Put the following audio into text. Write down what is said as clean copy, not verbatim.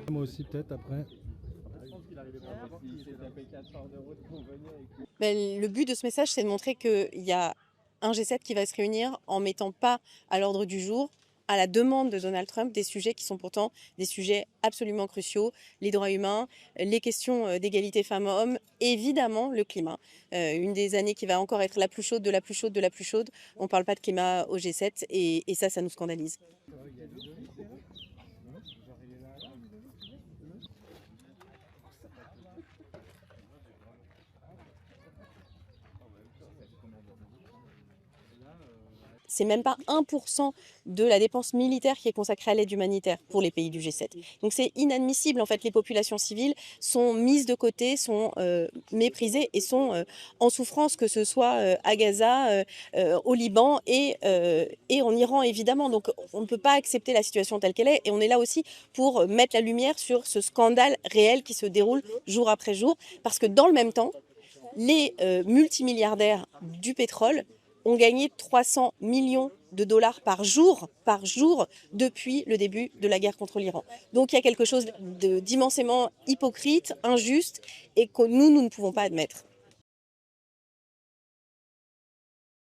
Moi aussi, peut-être après. Ben, le but de ce message, c'est de montrer qu'il y a un G7 qui va se réunir en mettant pas à l'ordre du jour, à la demande de Donald Trump, des sujets qui sont pourtant des sujets absolument cruciaux, les droits humains, les questions d'égalité femmes-hommes, évidemment le climat. Une des années qui va encore être la plus chaude, de la plus chaude, de la plus chaude. On ne parle pas de climat au G7 et ça nous scandalise. C'est même pas 1% de la dépense militaire qui est consacrée à l'aide humanitaire pour les pays du G7. Donc c'est inadmissible. En fait, les populations civiles sont mises de côté, sont méprisées et sont en souffrance, que ce soit à Gaza, au Liban et en Iran, évidemment. Donc on ne peut pas accepter la situation telle qu'elle est. Et on est là aussi pour mettre la lumière sur ce scandale réel qui se déroule jour après jour. Parce que dans le même temps, les multimilliardaires du pétrole ont gagné 300 millions de dollars par jour depuis le début de la guerre contre l'Iran. Donc il y a quelque chose d'immensément hypocrite, injuste et que nous ne pouvons pas admettre.